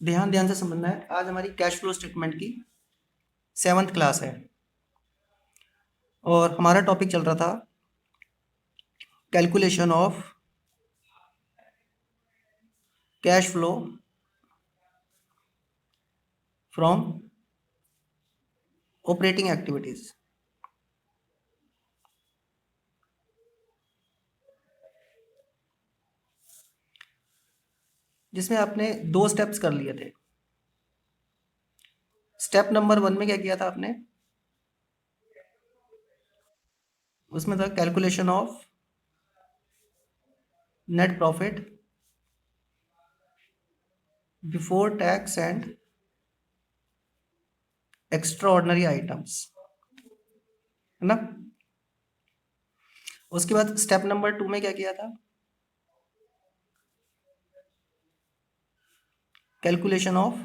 ध्यान ध्यान से समझना है। आज हमारी कैश फ्लो स्टेटमेंट की 7th क्लास है और हमारा टॉपिक चल रहा था calculation of cash flow from operating activities. जिसमें आपने 2 स्टेप्स कर लिए थे। स्टेप नंबर 1 में क्या किया था आपने? उसमें था calculation of net profit before tax and extra ordinary items, है ना। उसके बाद स्टेप नंबर 2 में क्या किया था? Calculation of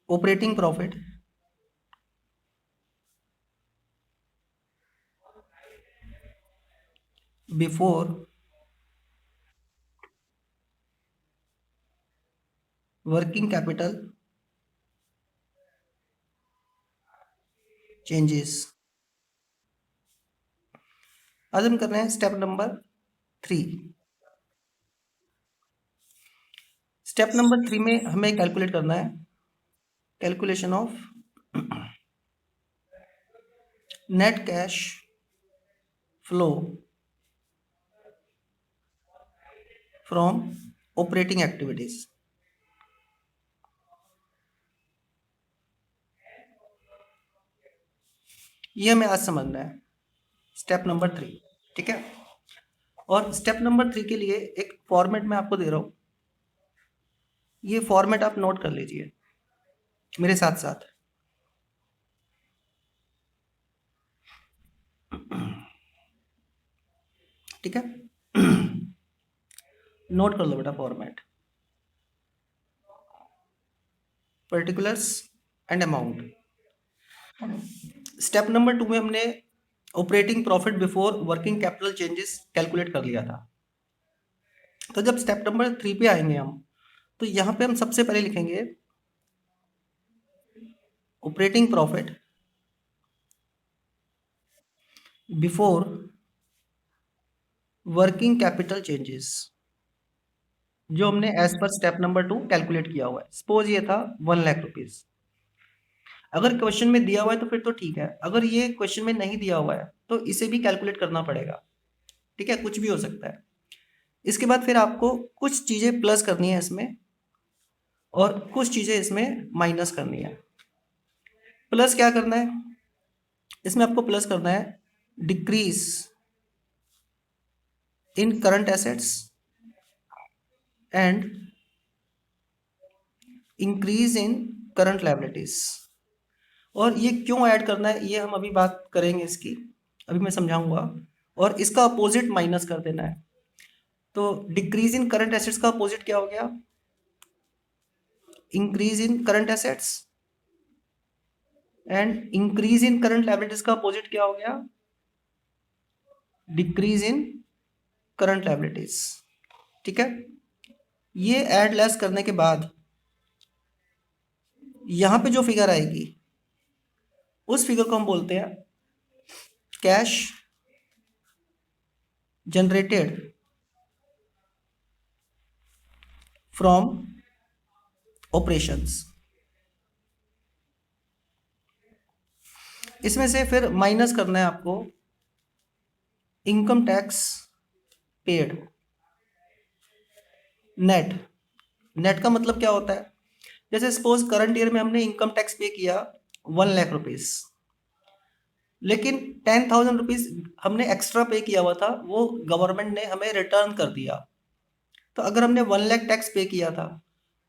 operating profit before working capital changes. आज हम कर रहे हैं स्टेप नंबर 3। स्टेप नंबर 3 में हमें कैलकुलेट करना है calculation of net cash flow from operating activities. ये हमें आज समझना है, स्टेप नंबर 3। ठीक है। और स्टेप नंबर 3 के लिए एक फॉर्मेट मैं आपको दे रहा हूँ। ये फॉर्मेट आप नोट कर लीजिए मेरे साथ साथ। ठीक है। नोट कर लो बेटा format. Particulars and amount. Step number 2 में हमने operating profit before working capital changes calculate कर लिया था। तो जब स्टेप नंबर 3 पे आएंगे हम, तो यहाँ पे हम सबसे पहले लिखेंगे operating profit before working capital changes, जो हमने as per step number 2 calculate किया हुआ है। सपोज ये था 1,00,000 रुपीज। अगर क्वेश्चन में दिया हुआ है तो फिर तो ठीक है, अगर ये क्वेश्चन में नहीं दिया हुआ है तो इसे भी कैलकुलेट करना पड़ेगा। ठीक है, कुछ भी हो सकता है। इसके बाद फिर आपको कुछ चीज़ें प्लस करनी है इसमें और कुछ चीज़ें इसमें माइनस करनी है। प्लस क्या करना है? इसमें आपको प्लस करना है decrease in current assets and increase in current liabilities. और ये क्यों ऐड करना है ये हम अभी बात करेंगे इसकी, अभी मैं समझाऊंगा। और इसका अपोजिट माइनस कर देना है। तो डिक्रीज इन करंट एसेट्स का अपोजिट क्या हो गया? Increase in current assets. And increase in current liabilities का अपोजिट क्या हो गया? Decrease in current liabilities. ठीक है। ये ऐड लेस करने के बाद यहां पे जो फिगर आएगी उस फिगर को हम बोलते हैं कैश जनरेटेड फ्रॉम ऑपरेशंस। इसमें से फिर माइनस करना है आपको income tax paid. Net. Net का मतलब क्या होता है? जैसे सपोज करंट ईयर में हमने इनकम टैक्स पे किया 1,00,000 रुपीज, लेकिन 10,000 रुपीज हमने एक्स्ट्रा पे किया हुआ था, वो गवर्नमेंट ने हमें रिटर्न कर दिया। तो अगर हमने 1,00,000 टैक्स पे किया था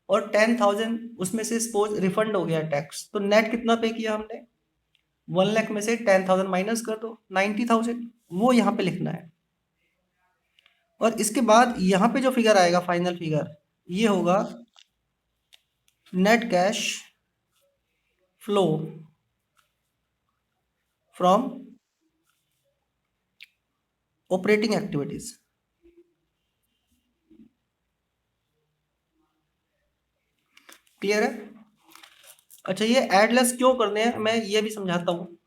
और 10,000 उसमें से सपोज रिफंड हो गया टैक्स, तो नेट कितना पे किया हमने? 1,00,000 में से 10,000 माइनस कर दो, 90,000। वो यहाँ पे लिखना है। और इसके बाद यहाँ पे जो फिगर आएगा फाइनल फिगर, ये होगा net cash flow from operating activities. Clear है? अच्छा, ये ऐड लेस क्यों करने हैं मैं ये भी समझाता हूँ।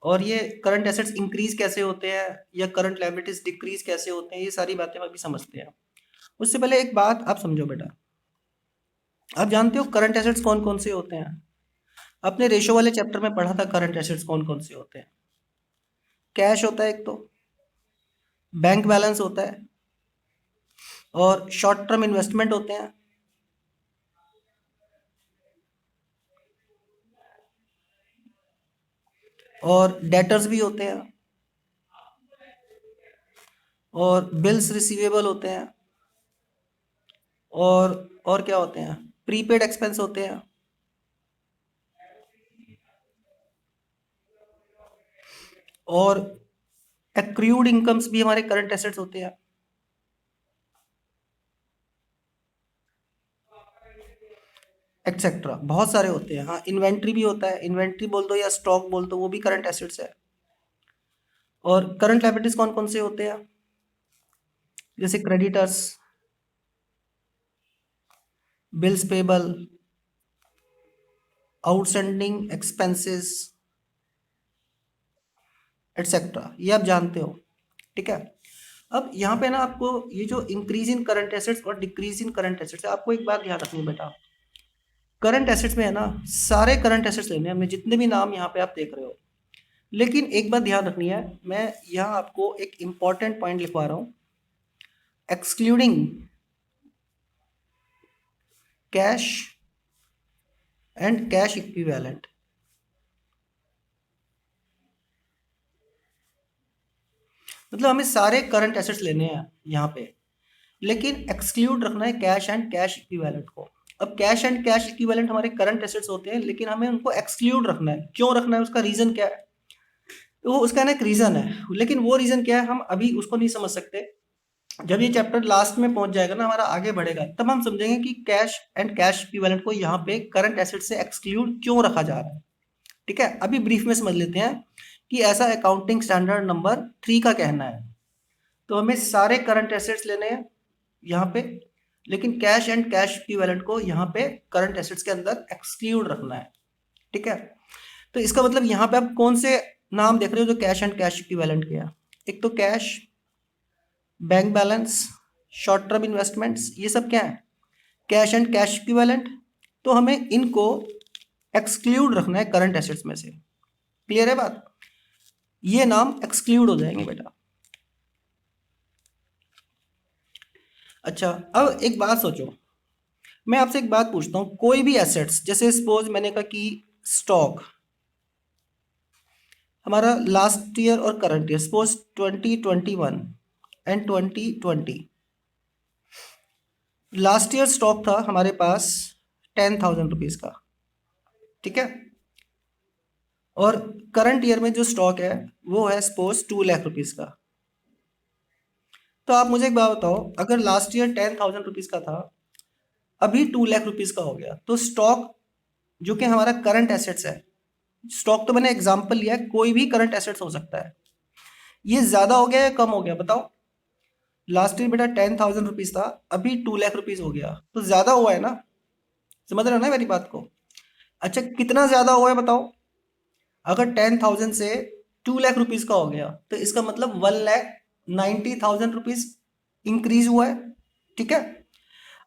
और ये करंट एसेट्स इंक्रीज कैसे होते हैं या करंट लायबिलिटीज डिक्रीज कैसे होते हैं, ये सारी बातें हम अभी समझते हैं। उससे पहले एक बात आप समझो बेटा, आप जानते हो करंट एसेट्स कौन कौन से होते हैं? अपने रेशो वाले चैप्टर में पढ़ा था करंट एसेट्स कौन कौन से होते हैं। कैश होता है एक तो, बैंक बैलेंस होता है, और शॉर्ट टर्म इन्वेस्टमेंट होते हैं, और डेटर्स भी होते हैं, और बिल्स रिसीवेबल होते हैं, और क्या होते हैं, प्रीपेड एक्सपेंस होते हैं, और एक्रूड इनकम्स भी हमारे करंट एसेट्स होते हैं, एक्सेट्रा बहुत सारे होते हैं। हाँ, इन्वेंट्री भी होता है, इन्वेंट्री बोल दो या स्टॉक बोल दो, वो भी करंट एसेट्स है। और करंट लायबिलिटीज कौन कौन से होते हैं? जैसे creditors, bills payable, outstanding expenses, etcetera, ये आप जानते हो। ठीक है। अब यहाँ पे ना आपको ये जो इंक्रीज इन करंट एसेट्स और डिक्रीज इन करंट एसेट्स है, आपको एक बात ध्यान रखनी है बेटा। करंट एसेट्स में है ना, सारे करंट एसेट्स लेने हैं हमने, जितने भी नाम यहाँ पे आप देख रहे हो। लेकिन एक बात ध्यान रखनी है, मैं यहाँ आपको एक इंपॉर्टेंट पॉइंट लिखवा रहा हूँ, excluding cash and cash equivalent. मतलब हमें सारे करंट एसेट्स लेने हैं यहाँ पे, लेकिन एक्सक्लूड रखना है कैश एंड कैश इक्विवेलेंट को। अब कैश एंड कैश इक्विवेलेंट हमारे करंट एसेट्स होते हैं, लेकिन हमें उनको एक्सक्लूड रखना है। क्यों रखना है, उसका रीजन क्या है? तो वो उसका ना एक रीजन है, लेकिन वो रीजन क्या है हम अभी उसको नहीं समझ सकते। जब ये चैप्टर लास्ट में पहुंच जाएगा ना, हमारा आगे बढ़ेगा, तब हम समझेंगे कि कैश एंड कैश इक्विवेलेंट को यहाँ पे करंट एसेट से एक्सक्लूड क्यों रखा जा रहा है। ठीक है, अभी ब्रीफ में समझ लेते हैं कि ऐसा अकाउंटिंग स्टैंडर्ड नंबर 3 का कहना है। तो हमें सारे करंट एसेट्स लेने हैं यहाँ पे, लेकिन कैश एंड कैश इक्विवेलेंट को यहाँ पे करंट एसेट्स के अंदर एक्सक्लूड रखना है। ठीक है। तो इसका मतलब यहाँ पे आप कौन से नाम देख रहे हो जो कैश एंड कैश इक्विवेलेंट के हैं? एक तो cash, bank balance, short term investments, ये सब क्या है, कैश एंड कैश इक्विवेलेंट। तो हमें इनको एक्सक्लूड रखना है करंट एसेट्स में से। क्लियर है बात? ये नाम एक्सक्लूड हो जाएंगे बेटा। अच्छा, अब एक बात सोचो, मैं आपसे एक बात पूछता हूँ, कोई भी एसेट्स, जैसे सपोज मैंने कहा कि स्टॉक हमारा लास्ट ईयर और current year, suppose 2021 and 2020, last year stock था हमारे पास 10,000 रुपीज का। ठीक है। और करंट ईयर में जो स्टॉक है वो है सपोज 2 लाख रुपीज का। तो आप मुझे एक बात बताओ, अगर लास्ट ईयर 10,000 रुपीज का था, अभी 2 लाख रुपीज का हो गया, तो स्टॉक जो कि हमारा करंट एसेट्स है, स्टॉक तो मैंने एग्जांपल लिया है, कोई भी करंट एसेट्स हो सकता है, ये ज्यादा हो गया या कम हो गया बताओ? लास्ट ईयर बेटा 10,000 रुपीज था, अभी 2 लाख रुपीज हो गया, तो ज्यादा हुआ है ना? समझ रहे हो ना मेरी बात को? अच्छा, कितना ज्यादा हुआ है बताओ? अगर 10,000 से 2 लाख रुपीज का हो गया, तो इसका मतलब 1,90,000 रुपीज इंक्रीज हुआ है। ठीक है।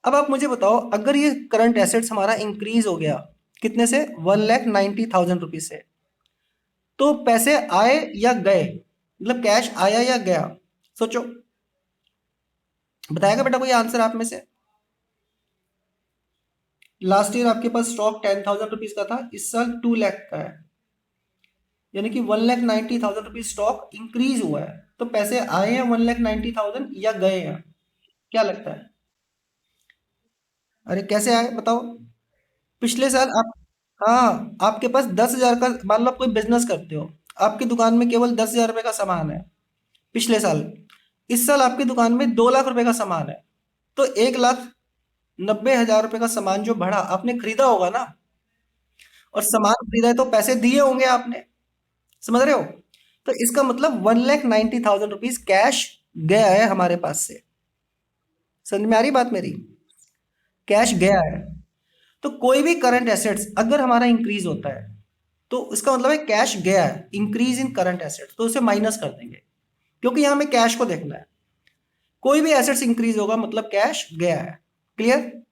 अब आप मुझे बताओ, अगर ये करंट एसेट्स हमारा इंक्रीज हो गया कितने से, 1,90,000 रुपीज से, तो पैसे आए या गए, मतलब कैश आया या गया? सोचो, बताएगा बेटा कोई आंसर आप में से? लास्ट ईयर आपके पास स्टॉक 10,000 रुपीज का था, इस साल 2 लाख का है, यानी कि 1,90,000 रुपीज स्टॉक इंक्रीज हुआ है, तो पैसे आए हैं 1,90,000 या गए हैं? क्या लगता है? अरे कैसे आए बताओ? पिछले साल आप, हाँ, आपके पास 10,000 का, मान लो आप कोई बिजनेस करते हो, आपकी दुकान में केवल 10,000 रुपए का सामान है पिछले साल, इस साल आपकी दुकान में 2 लाख रुपए का सामान है, तो 1,90,000 रुपए का सामान जो बढ़ा, आपने खरीदा होगा ना, और सामान खरीदा है तो पैसे दिए होंगे आपने। समझ रहे हो? तो इसका मतलब 1,90,000 रुपीज कैश गया है हमारे पास से। समझ में आ रही बात मेरी? कैश गया है। तो कोई भी करंट एसेट्स अगर हमारा इंक्रीज होता है तो इसका मतलब है कैश गया है, इंक्रीज इन करंट एसेट्स, तो उसे माइनस कर देंगे क्योंकि यहाँ हमें कैश को देखना है। कोई भी एसेट्स इंक्रीज होगा मतलब कैश गया है। क्लियर?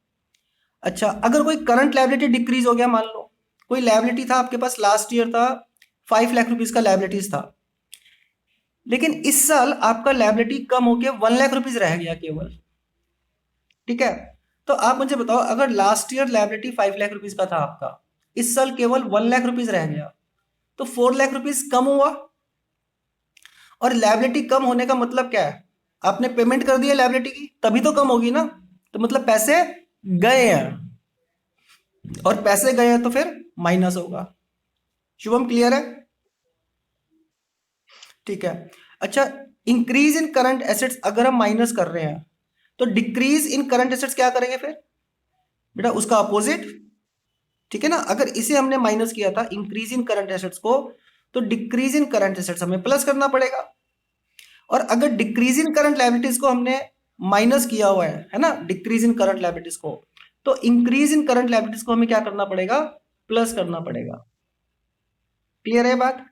अच्छा, अगर कोई करंट लायबिलिटी डिक्रीज हो गया, मान लो कोई लायबिलिटी था आपके पास, लास्ट ईयर था 5 लाख रुपीज का लायबिलिटीज था, लेकिन इस साल आपका लायबिलिटी कम होकर 1 लाख रुपीज रह गया केवल। ठीक है, तो आप मुझे बताओ, अगर last year liability 5 lakh rupees का था आपका, इस साल केवल 1 लाख रुपीज रह गया, तो 4 लाख रुपीज कम हुआ। और लायबिलिटी कम होने का मतलब क्या है? आपने पेमेंट कर दिया लायबिलिटी की, तभी तो कम होगी ना, तो मतलब पैसे गए हैं, और पैसे गए हैं तो फिर माइनस होगा। शुभम, क्लियर है? ठीक है। अच्छा, इंक्रीज इन करंट एसेट्स अगर हम माइनस कर रहे हैं तो डिक्रीज इन करंट एसेट्स क्या करेंगे फिर बेटा? उसका अपोजिट। ठीक है ना, अगर इसे हमने माइनस किया था इंक्रीज इन करंट एसेट्स को, तो डिक्रीज इन करंट एसेट्स हमें प्लस करना पड़ेगा। और अगर डिक्रीज इन करंट लायबिलिटीज को हमने माइनस किया हुआ है ना, डिक्रीज इन करंट लायबिलिटीज को, तो इंक्रीज इन करंट लायबिलिटीज को हमें क्या करना पड़ेगा? प्लस करना पड़ेगा। क्लियर है बात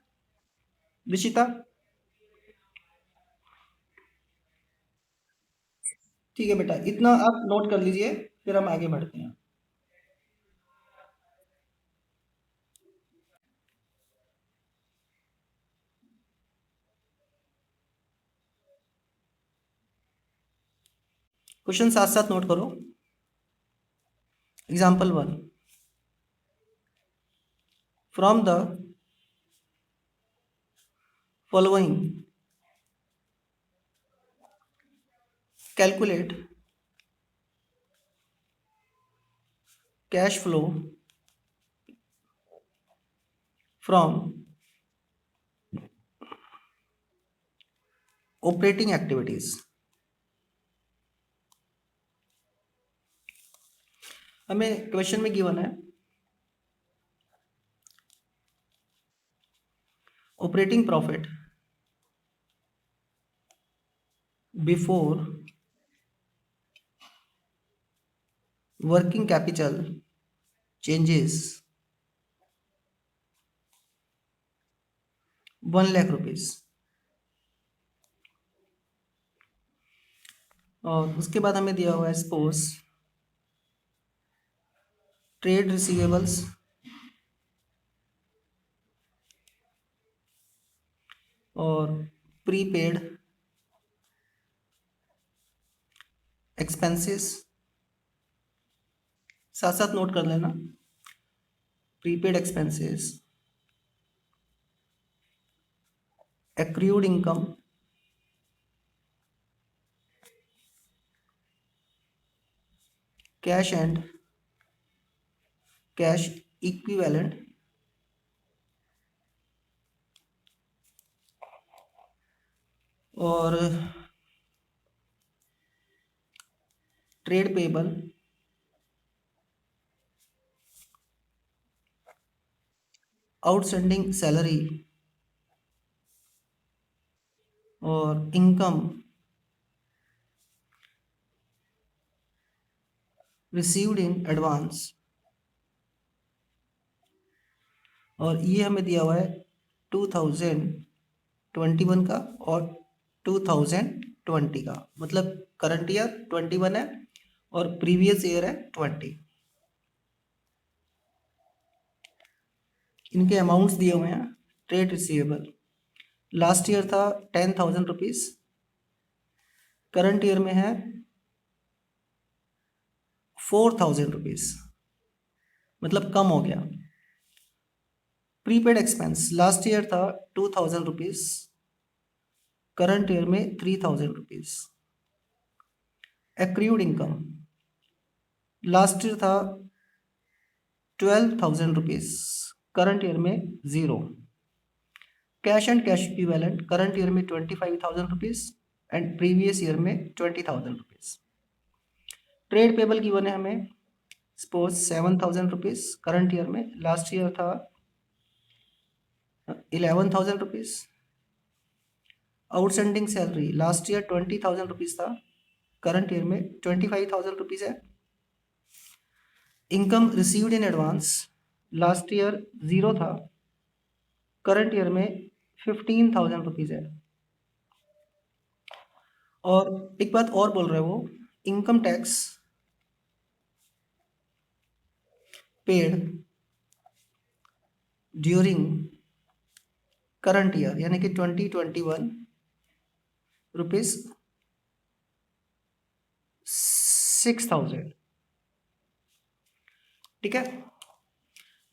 विशिता? ठीक है बेटा, इतना आप नोट कर लीजिए, फिर हम आगे बढ़ते हैं। क्वेश्चन साथ साथ नोट करो। Example 1, from the following calculate cash flow from operating activities. हमें क्वेश्चन में गिवन है operating profit before working capital changes 1 lakh rupees. और उसके बाद हमें दिया हुआ है सपोज ट्रेड रिसीवेबल्स और प्रीपेड एक्सपेंसेस, साथ साथ नोट कर लेना। Prepaid expenses, accrued income, cash and cash equivalent, और ट्रेड पेबल, आउटस्टैंडिंग सैलरी और इनकम रिसीव्ड इन एडवांस। और ये हमें दिया हुआ है 2021 का और 2020 का, मतलब करंट ईयर 21 है और प्रीवियस ईयर है 20। इनके अमाउंट्स दिए हुए हैं। ट्रेड रिसीवेबल लास्ट ईयर था 10,000 रुपीज, करंट ईयर में है 4,000 रुपीज, मतलब कम हो गया। प्रीपेड एक्सपेंस लास्ट ईयर था 2,000 रुपीज, करंट ईयर में 3,000 rupees. Accrued income last year था 12,000 रुपीज, करंट ईयर में 0। Cash and cash equivalent current year में 25,000 रुपीज एंड प्रीवियस ईयर में 20,000 रुपीज। ट्रेड पेबल की बने हमें सपोज 7,000 रुपीज करंट ईयर में, लास्ट ईयर था 11,000 rupees. Outstanding salary last year 20,000 rupees था, करंट ईयर में 25,000 रुपीज है। Income received in advance last year 0 था, करंट ईयर में 15,000 रुपीज़ है। और एक बात और बोल रहे हैं वो, income tax paid during current year यानी कि 2021 रुपीज़ 6,000। ठीक है,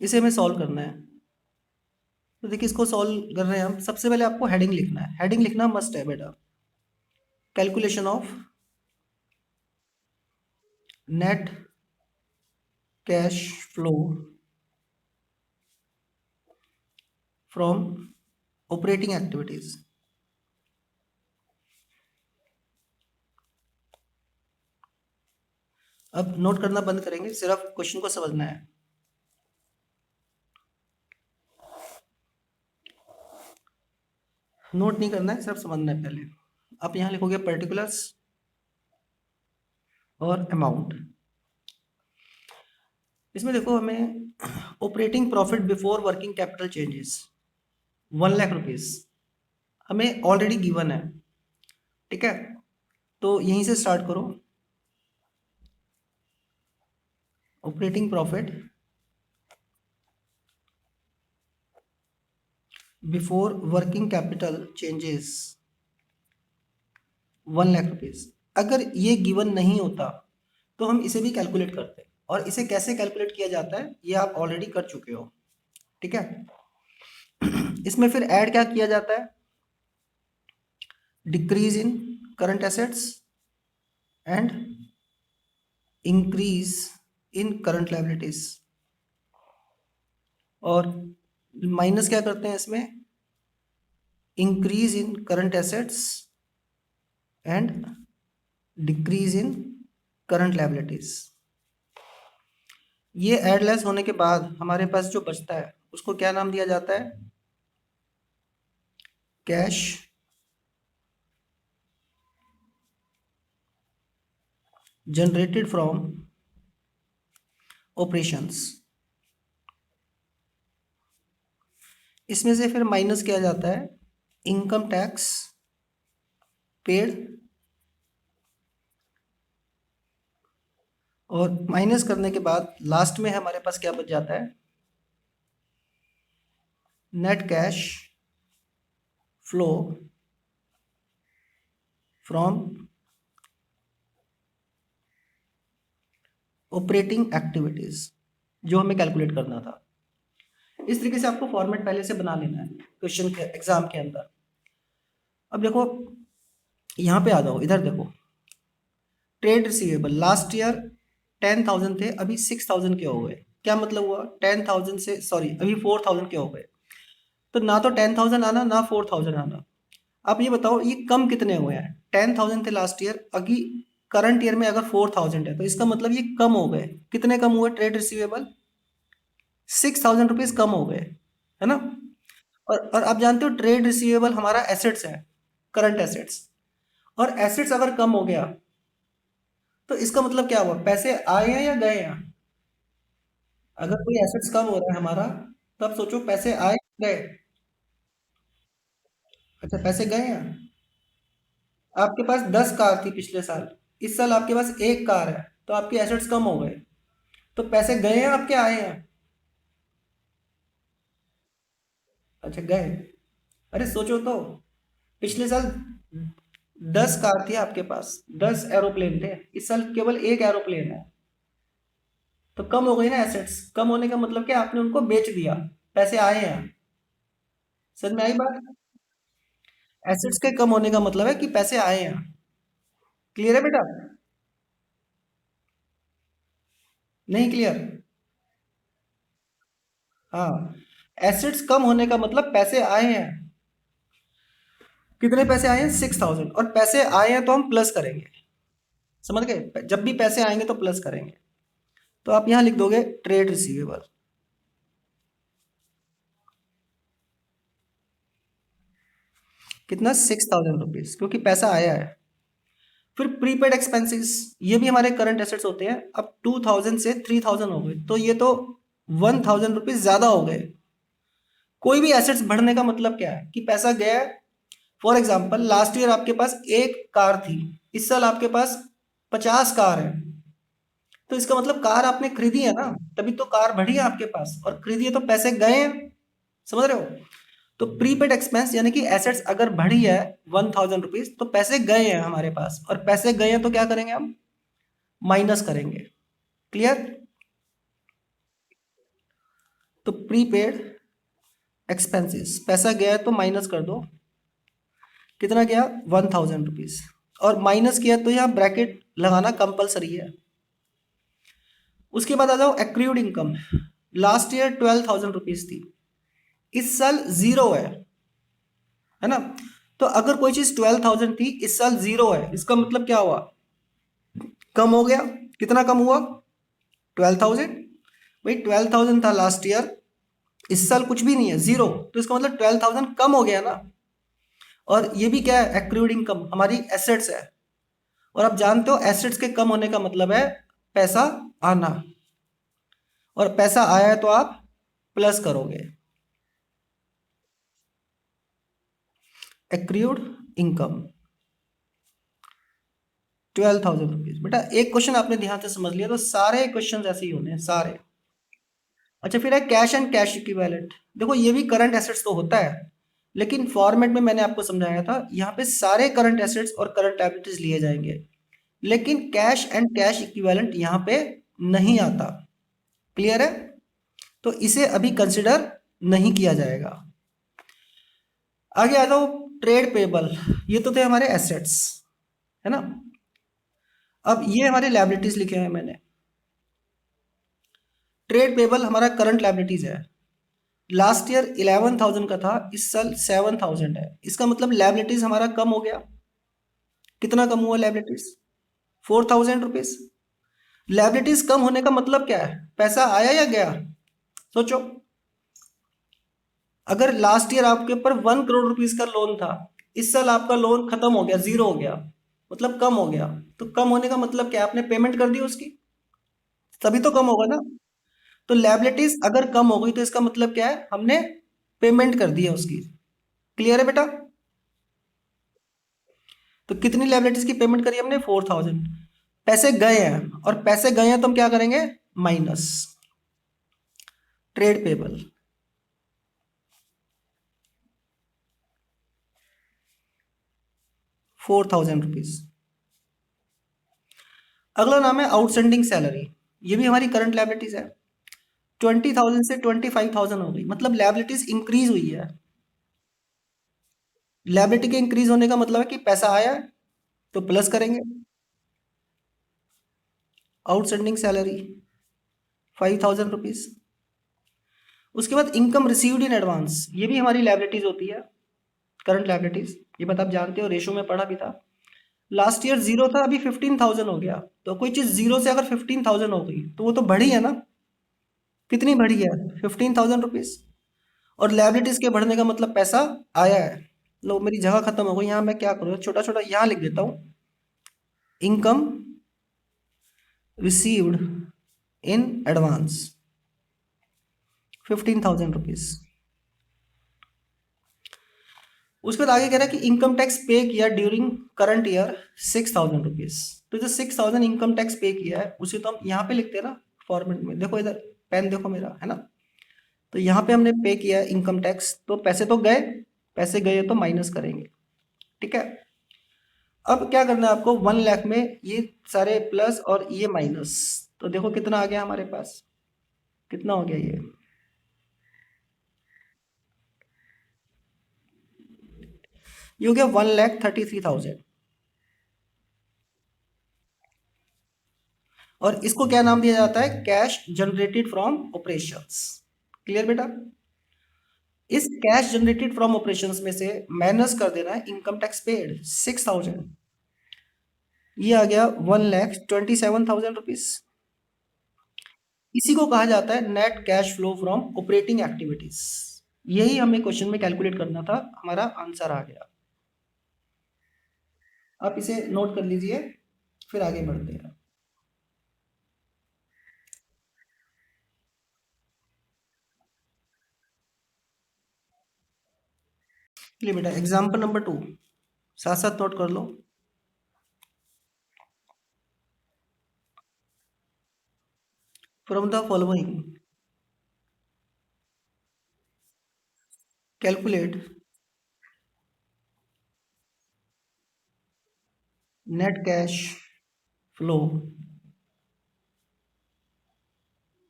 इसे हमें सॉल्व करना है। तो देखिए इसको सॉल्व कर रहे हैं हम। सबसे पहले आपको हेडिंग लिखना है, हेडिंग लिखना मस्ट है बेटा। Calculation of net cash flow from operating activities. अब नोट करना बंद करेंगे, सिर्फ क्वेश्चन को समझना है। नोट नहीं करना है, सिर्फ समझना है पहले। आप यहाँ लिखोगे पर्टिकुलर्स और अमाउंट। इसमें देखो हमें operating profit before working capital changes 1,00,000 rupees हमें ऑलरेडी गिवन है। ठीक है, तो यहीं से स्टार्ट करो। Operating profit before working capital changes 1,00,000 rupees. अगर ये गिवन नहीं होता तो हम इसे भी कैलकुलेट करते, और इसे कैसे कैलकुलेट किया जाता है ये आप ऑलरेडी कर चुके हो। ठीक है, इसमें फिर ऐड क्या किया जाता है, decrease in current assets and increase in current liabilities. और माइनस क्या करते हैं इसमें, increase in current assets and decrease in current liabilities. ये एड लेस होने के बाद हमारे पास जो बचता है उसको क्या नाम दिया जाता है, कैश जनरेटेड फ्रॉम ऑपरेशंस। इसमें से फिर माइनस किया जाता है इनकम टैक्स पेड, और माइनस करने के बाद लास्ट में हमारे पास क्या बच जाता है, net cash flow from operating activities, जो हमें कैलकुलेट करना था। इस तरीके से आपको फॉर्मेट पहले से बना लेना है क्वेश्चन के एग्जाम के अंदर। अब देखो यहाँ पे आ जाओ, इधर देखो, ट्रेड रिसीवेबल लास्ट ईयर 10,000 थे, अभी 6,000 के हो गए। क्या मतलब हुआ, 10,000 से सॉरी अभी 4,000 के हो गए। तो ना तो 10,000 आना ना 4,000 आना। आप ये बताओ ये कम कितने हुए हैं, 10,000 थे लास्ट ईयर, अभी करंट ईयर में अगर 4,000 है तो इसका मतलब ये कम हो गए। कितने कम हुए ट्रेड रिसीवेबल, 6,000 रुपीज कम हो गए, है ना। और आप जानते हो ट्रेड रिसीवेबल हमारा एसेट्स है, करंट एसेट्स, और एसेट्स अगर कम हो गया तो इसका मतलब क्या हुआ, पैसे आए हैं या गए हैं। अगर कोई एसेट्स कम हो रहा है हमारा, तब सोचो पैसे आए गए। अच्छा पैसे गए हैं। आपके पास 10 कार थी पिछले साल, इस साल आपके पास एक कार है, तो आपके एसेट्स कम हो गए। तो पैसे गए हैं आपके आए हैं। अच्छा गए। अरे सोचो तो, पिछले साल 10 कार थी आपके पास, 10 एरोप्लेन थे, इस साल केवल एक एरोप्लेन है। तो कम हो गई ना एसेट्स, कम होने का मतलब क्या, आपने उनको बेच दिया, पैसे आए हैं। समझ में आई बात। एसेट्स के कम होने का मतलब है कि पैसे आए हैं। क्लियर है बेटा, नहीं क्लियर। हाँ, एसेट्स कम होने का मतलब पैसे आए हैं। कितने पैसे आए हैं, 6,000, और पैसे आए हैं तो हम प्लस करेंगे। समझ गए, जब भी पैसे आएंगे तो प्लस करेंगे। तो आप यहां लिख दोगे ट्रेड रिसीवेबल, कितना 6,000 रुपीज, क्योंकि पैसा आया है। फिर प्रीपेड एक्सपेंसेस, ये भी हमारे करंट एसेट्स होते हैं। अब 2000 से 3000 हो गए, तो ये तो 1000 रुपीज ज्यादा हो गए। कोई भी एसेट्स बढ़ने का मतलब क्या है कि पैसा गया है। फॉर एग्जाम्पल लास्ट ईयर आपके पास एक कार थी, इस साल आपके पास 50 कार है, तो इसका मतलब कार आपने खरीदी है ना, तभी तो कार बढ़ी है आपके पास, और खरीदी है तो पैसे गए हैं। समझ रहे हो? तो प्रीपेड एक्सपेंस यानी कि एसेट्स अगर बढ़ी है 1000 रुपीज, तो पैसे गए हैं हमारे पास, और पैसे गए हैं तो क्या करेंगे हम? माइनस करेंगे। क्लियर? तो प्रीपेड एक्सपेंसेस, पैसा गया है तो माइनस कर दो। कितना गया? 1000 रुपीज। और माइनस किया तो यहाँ ब्रैकेट लगाना कंपलसरी है। उसके बाद आ जाओ accrued income. Last year 12,000 rupees थी, इस साल जीरो है ना? तो अगर कोई चीज 12,000 थी, इस साल जीरो है, इसका मतलब क्या हुआ? कम हो गया। कितना कम हुआ? 12,000। भाई 12,000 था लास्ट ईयर, इस साल कुछ भी नहीं है, जीरो, तो इसका मतलब 12,000 कम हो गया ना। और ये भी क्या है? एक्रूड इनकम हमारी एसेट्स है। और आप जानते हो एसेट्स के कम होने का मतलब है पैसा आना, और पैसा आया है तो आप प्लस करोगे। Accrued income 12,000 rupees. बेटा एक क्वेश्चन आपने ध्यान से समझ लिया तो सारे क्वेश्चन ऐसे ही होने हैं सारे। अच्छा, फिर है कैश एंड कैश इक्विवेलेंट। देखो ये भी करंट एसेट्स तो होता है, लेकिन फॉर्मेट में मैंने आपको समझाया था, यहाँ पे सारे करंट एसेट्स और करंट लायबिलिटीज लिए जाएंगे, लेकिन कैश एंड कैश इक्विवेलेंट यहाँ पे नहीं आता। क्लियर है? तो इसे अभी कंसिडर नहीं किया जाएगा। आगे आ जाओ, ट्रेड पेबल। ये तो थे हमारे एसेट्स, है ना? अब ये हमारे लायबिलिटीज लिखे हैं मैंने। ट्रेड पेबल हमारा करंट लायबिलिटीज है। लास्ट ईयर 11,000 का था, इस साल 7,000 है, इसका मतलब लायबिलिटीज हमारा कम हो गया। कितना कम हुआ लायबिलिटीज? 4,000 रुपीज। लायबिलिटीज कम होने का मतलब क्या है? पैसा आया या गया? सोचो। अगर लास्ट ईयर आपके ऊपर 1 करोड़ रुपीज का लोन था, इस साल आपका लोन खत्म हो गया, जीरो हो गया, मतलब कम हो गया। तो कम होने का मतलब क्या है? आपने पेमेंट कर दी उसकी, तभी तो कम होगा ना। तो लायबिलिटीज अगर कम हो गई तो इसका मतलब क्या है? हमने पेमेंट कर दी है उसकी। क्लियर है बेटा? तो कितनी लायबिलिटीज की पेमेंट करी हमने? 4,000। पैसे गए हैं, और पैसे गए हैं तो हम क्या करेंगे? माइनस। Trade payable. 4,000 रुपीज। अगला नाम है आउटस्टैंडिंग सैलरी। ये भी हमारी करंट लायबिलिटीज है। 20,000 से 25,000 हो गई, मतलब लायबिलिटीज इंक्रीज हुई है। लायबिलिटी के इंक्रीज होने का मतलब है कि पैसा आया है, तो प्लस करेंगे। Outstanding salary 5,000 rupees. उसके बाद इनकम रिसीव्ड इन एडवांस, ये भी हमारी लायबिलिटीज होती है, करंट लायबिलिटीज। ये बात आप जानते हो, रेशो में पढ़ा भी था। लास्ट ईयर जीरो था, अभी 15,000 हो गया। तो कोई चीज जीरो से अगर 15,000 हो गई तो वो तो बढ़ी है ना। कितनी बढ़ी है? 15,000 रुपीज। और लायबिलिटीज के बढ़ने का मतलब पैसा आया है। लो मेरी जगह खत्म हो गई, यहाँ मैं क्या करूँ, छोटा छोटा यहाँ लिख देता हूँ। Income received in advance 15,000 rupees. उसके बाद आगे कह रहा है कि इनकम टैक्स पे किया ड्यूरिंग करंट ईयर 6,000 रुपीज। तो जो 6,000 इनकम टैक्स पे किया है उसे तो हम यहाँ पे लिखते हैं ना फॉर्मेट में। देखो इधर पेन देखो मेरा, है ना? तो यहाँ पे हमने पे किया है इनकम टैक्स, तो पैसे तो गए, पैसे गए तो माइनस करेंगे। ठीक है? अब क्या करना है आपको? 1 लाख में ये सारे प्लस और ये माइनस, तो देखो कितना आ गया हमारे पास। कितना हो गया ये हो गया 1,33,000। और इसको क्या नाम दिया जाता है? Cash generated from operations. Clear बेटा? इस कैश जनरेटेड फ्रॉम ऑपरेशंस में से माइनस कर देना है इनकम टैक्स पेड 6,000। ये आ गया 1,27,000 रुपीज। इसी को कहा जाता है net cash flow from operating activities. यही हमें क्वेश्चन में कैलकुलेट करना था, हमारा आंसर आ गया। आप इसे नोट कर लीजिए, फिर आगे बढ़ते हैं। चलिए बेटा, एग्जाम्पल नंबर 2 साथ साथ नोट कर लो। From the following calculate net cash flow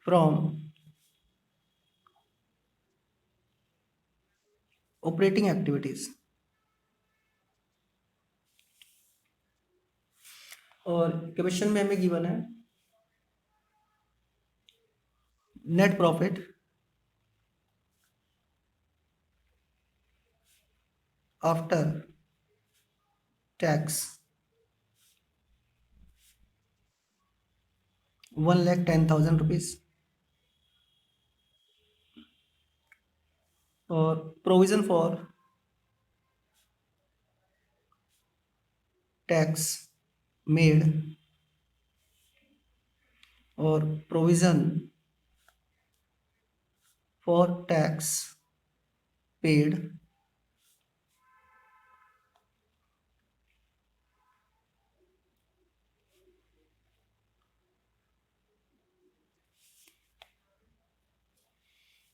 from operating activities. और क्वेश्चन में हमें गिवन है net profit after tax 1,10,000 rupees, और प्रोविजन फॉर टैक्स मेड, और provision for tax paid,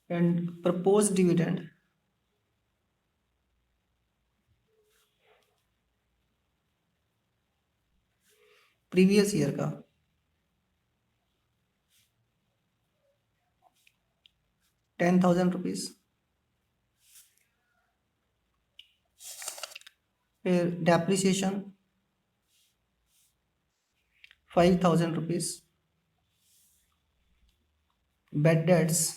and propose dividend previous year का 10,000 rupees. फिर depreciation 5,000 rupees, bad debts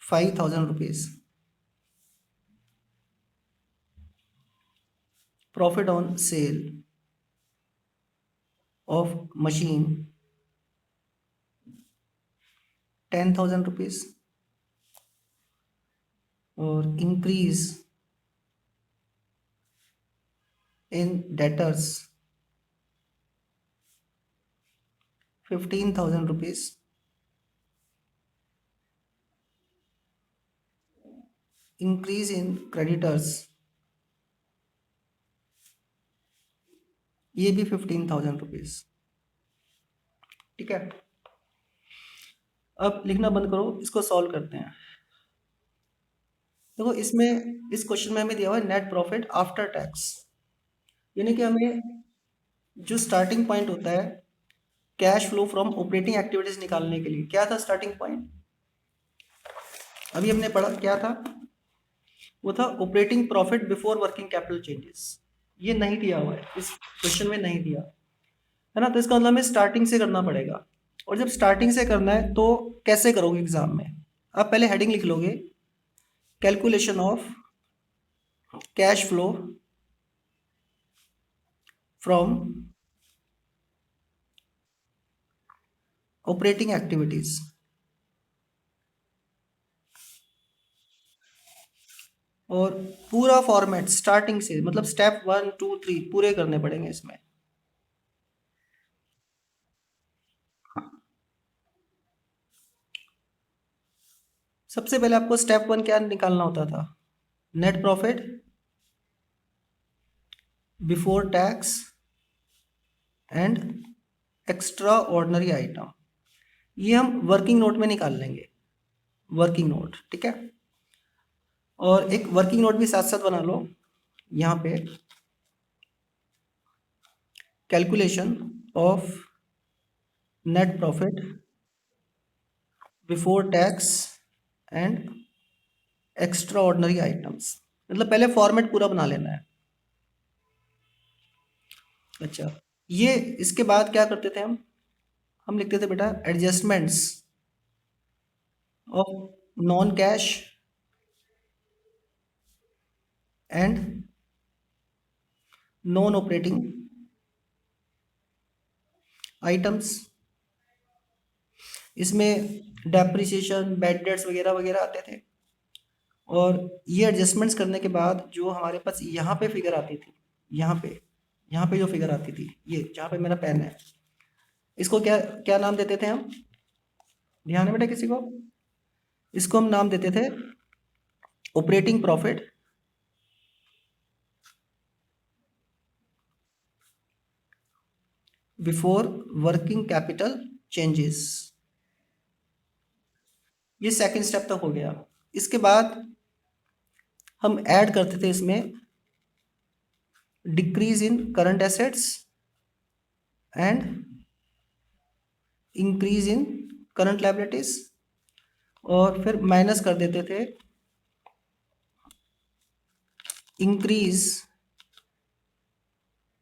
5,000 rupees, profit on sale of machine 10,000 rupees, और increase in debtors 15,000 rupees, increase in creditors ये भी 15,000 rupees. ठीक है, अब लिखना बंद करो, इसको सॉल्व करते हैं। देखो इसमें, इस क्वेश्चन में हमें दिया हुआ है नेट प्रॉफिट आफ्टर टैक्स, यानी कि हमें जो स्टार्टिंग पॉइंट होता है cash flow from operating activities निकालने के लिए, क्या था स्टार्टिंग पॉइंट? अभी हमने पढ़ा क्या था, वो था operating profit before working capital changes. ये नहीं दिया हुआ है इस क्वेश्चन में, नहीं दिया है ना, तो इसका मतलब हमें स्टार्टिंग से करना पड़ेगा। और जब स्टार्टिंग से करना है तो कैसे करोगे एग्जाम में? आप पहले हेडिंग लिख लोगे, calculation of cash flow from operating activities, और पूरा फॉर्मेट स्टार्टिंग से, मतलब स्टेप 1 2 3 पूरे करने पड़ेंगे इसमें। सबसे पहले आपको स्टेप 1 क्या निकालना होता था? Net profit before tax and extra ordinary item, ये हम वर्किंग नोट में निकाल लेंगे, वर्किंग नोट। ठीक है, और एक वर्किंग नोट भी साथ साथ बना लो यहाँ पे, calculation of net profit before tax and extra ordinary items, मतलब पहले फॉर्मेट पूरा बना लेना है। अच्छा, ये इसके बाद क्या करते थे हम लिखते थे बेटा adjustments of non cash and non operating items. इसमें डेप्रिसिएशन, बैड डेट्स वगैरह वगैरह आते थे, और ये एडजस्टमेंट्स करने के बाद जो हमारे पास यहाँ पे फिगर आती थी, यहाँ पे जो फिगर आती थी, ये जहाँ पे मेरा पेन है, इसको क्या क्या नाम देते थे हम? ध्यान है बेटा किसी को? इसको हम नाम देते थे operating profit before working capital changes. ये सेकंड स्टेप तक हो गया। इसके बाद हम ऐड करते थे इसमें decrease in current assets and increase in current liabilities, और फिर माइनस कर देते थे increase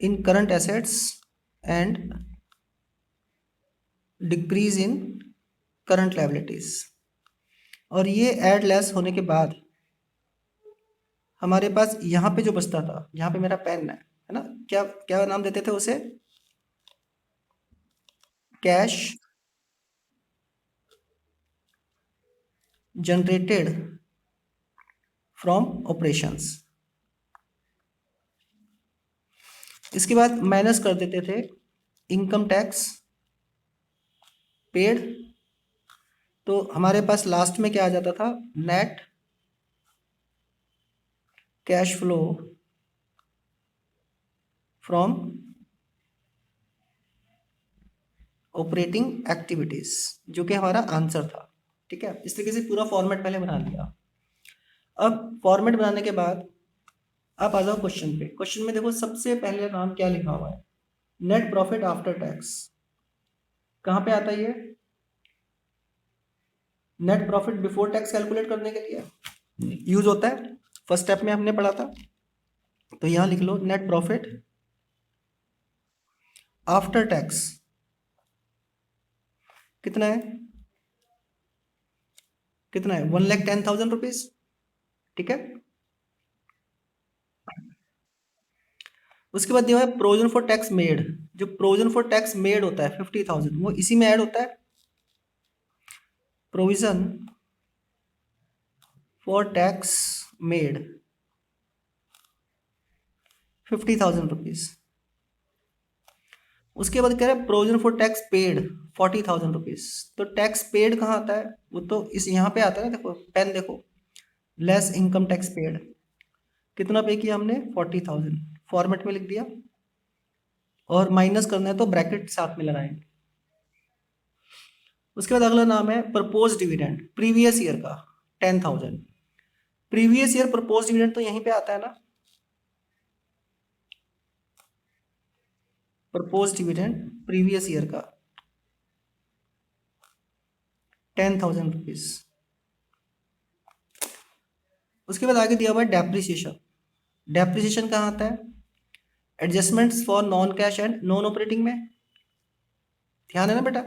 in current assets and decrease in current liabilities. और ये ऐड लेस होने के बाद हमारे पास यहाँ पे जो बचता था, यहाँ पे मेरा पेन है ना, क्या क्या नाम देते थे उसे? Cash generated from operations. इसके बाद माइनस कर देते थे इनकम टैक्स पेड। तो हमारे पास लास्ट में क्या आ जाता था? Net cash flow from operating activities, जो कि हमारा आंसर था। ठीक है, इस तरीके से पूरा फॉर्मेट पहले बना लिया। अब फॉर्मेट बनाने के बाद आप आ जाओ क्वेश्चन पे। क्वेश्चन में देखो सबसे पहले नाम क्या लिखा हुआ है? Net profit after tax. कहाँ पे आता है ये? Net profit before tax calculate करने के लिए यूज होता है। फर्स्ट स्टेप में हमने पढ़ा था। तो यहां लिख लो नेट प्रॉफिट आफ्टर टैक्स कितना है? कितना है? 1,10,000 रुपीज। ठीक है, उसके बाद दिया है प्रोविजन फॉर टैक्स मेड। जो प्रोविजन फॉर टैक्स मेड होता है 50,000, वो इसी में ऐड होता है। Provision for tax made 50,000 rupees. उसके बाद कह रहा है provision for tax paid 40,000 rupees. तो टैक्स पेड कहाँ आता है? वो तो इस यहाँ पे आता है ना, देखो पेन देखो, लेस इनकम टैक्स पेड। कितना पे किया हमने? 40,000। फॉर्मेट में लिख दिया, और माइनस करना है तो ब्रैकेट साथ में लगाएंगे। उसके बाद अगला नाम है प्रपोज डिविडेंड प्रीवियस ईयर का 10,000। प्रीवियस ईयर प्रपोज डिविडेंड तो यहीं पे आता है ना, प्रपोज डिविडेंड प्रीवियस ईयर का 10,000 रुपीज। उसके बाद आगे दिया हुआ है डेप्रिसिएशन। डेप्रिसिएशन कहाँ आता है? Adjustments for non cash and non operating में। ध्यान है ना बेटा?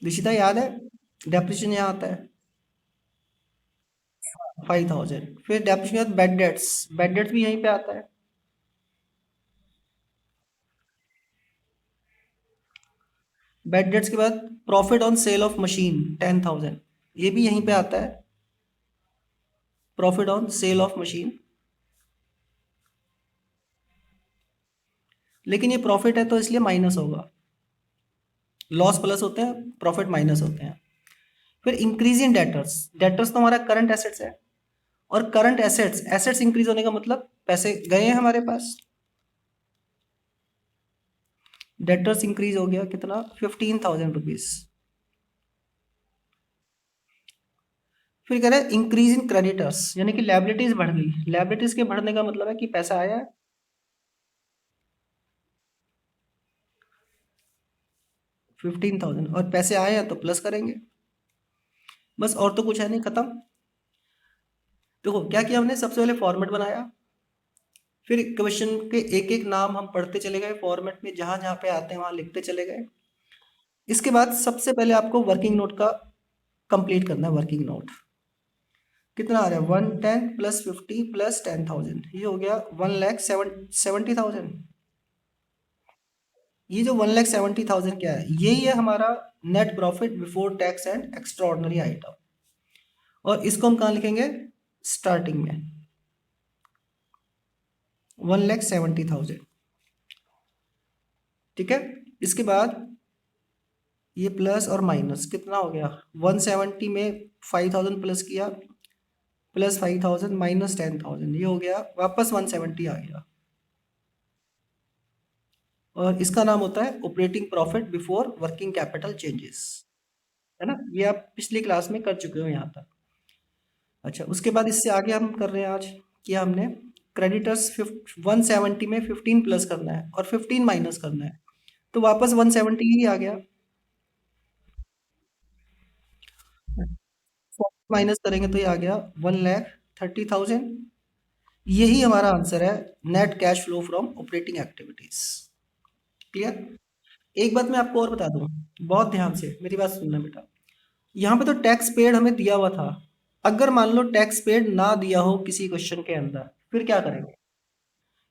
दिशिता याद है? डेप्रिसिएशन यहाँ आता है 5,000। फिर डेप्रिसिएशन के बाद बैड डेट्स, बैड डेट्स भी यहीं पे आता है। बैड डेट्स के बाद profit on sale of machine 10,000, ये भी यहीं पे आता है। Profit on sale of machine, लेकिन ये प्रॉफिट है तो इसलिए माइनस होगा। लॉस प्लस होते हैं, प्रॉफिट माइनस होते हैं। फिर इंक्रीज इन डेटर्स। डेटर्स तो हमारा करंट एसेट्स है, और करंट एसेट्स, एसेट्स इंक्रीज होने का मतलब पैसे गए हैं हमारे पास। डेटर्स इंक्रीज हो गया कितना? 15,000 रुपीज। फिर कह रहे हैं इंक्रीज इन क्रेडिटर्स, यानी कि लायबिलिटीज बढ़ गई। लायबिलिटीज के बढ़ने का मतलब है कि पैसा आया है, 15,000, और पैसे आए हैं तो प्लस करेंगे। बस, और तो कुछ है नहीं, खत्म। देखो क्या किया हमने? सबसे पहले फॉर्मेट बनाया, फिर क्वेश्चन के एक एक नाम हम पढ़ते चले गए, फॉर्मेट में जहां जहां पे आते हैं वहां लिखते चले गए। इसके बाद सबसे पहले आपको वर्किंग नोट का कंप्लीट करना है। वर्किंग नोट कितना आ रहा है? 110 प्लस 50 प्लस 10,000, ये हो गया 1,70,000। ये जो 1,70,000 क्या है? यही है हमारा net profit before tax and extraordinary item. और इसको हम कहाँ लिखेंगे? स्टार्टिंग में 1,70,000। ठीक है, इसके बाद ये प्लस और माइनस कितना हो गया? 170 में 5,000 प्लस किया, प्लस 5,000 माइनस 10,000, ये हो गया, वापस 170 आ गया। और इसका नाम होता है operating profit before working capital changes, है ना? ये आप पिछली क्लास में कर चुके हो यहाँ तक। अच्छा, उसके बाद इससे आगे हम कर रहे हैं आज, किया हमने क्रेडिटर्स 170 में 15 प्लस करना है और 15 माइनस करना है, तो वापस 170 ही आ गया। माइनस करेंगे तो ये आ गया 1,30,000। यही हमारा आंसर है, net cash flow from operating activities. Clear? एक बात मैं आपको और बता दूं, बहुत ध्यान से मेरी बात सुनना बेटा। यहाँ पे तो टैक्स पेड हमें दिया हुआ था, अगर मान लो टैक्स पेड ना दिया हो किसी क्वेश्चन के अंदर, फिर क्या करेंगे?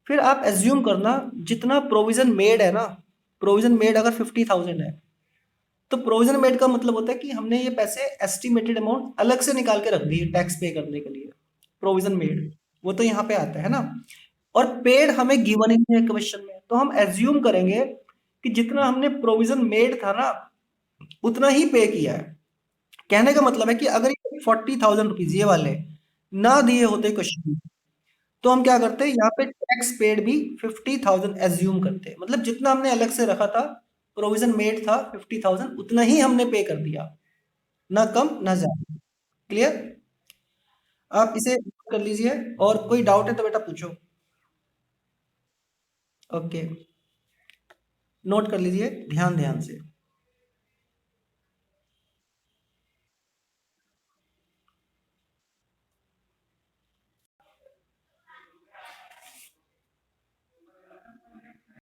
फिर आप एज्यूम करना, जितना प्रोविजन मेड है ना, प्रोविजन मेड अगर 50,000 है, तो प्रोविजन मेड का मतलब होता है कि हमने ये पैसे एस्टिमेटेड अमाउंट अलग से निकाल के रख दिए टैक्स पे करने के लिए। प्रोविजन मेड वो तो यहाँ पे आता है ना, और पेड हमें गिवन ही है क्वेश्चन में, तो हम एज्यूम करेंगे कि जितना हमने प्रोविजन मेड था ना, उतना ही पे किया है। कहने का मतलब है कि अगर 40,000 रुपीज ये वाले ना दिए होते क्वेश्चन में, तो हम क्या करते, यहाँ पे टैक्स पेड भी 50,000 एज्यूम करते, मतलब जितना हमने अलग से रखा था, प्रोविजन मेड था 50,000, उतना ही हमने पे कर दिया, ना कम ना ज्यादा। क्लियर? आप इसे कर लीजिए, और कोई डाउट है तो बेटा पूछो। ओके, नोट कर लीजिए ध्यान ध्यान से।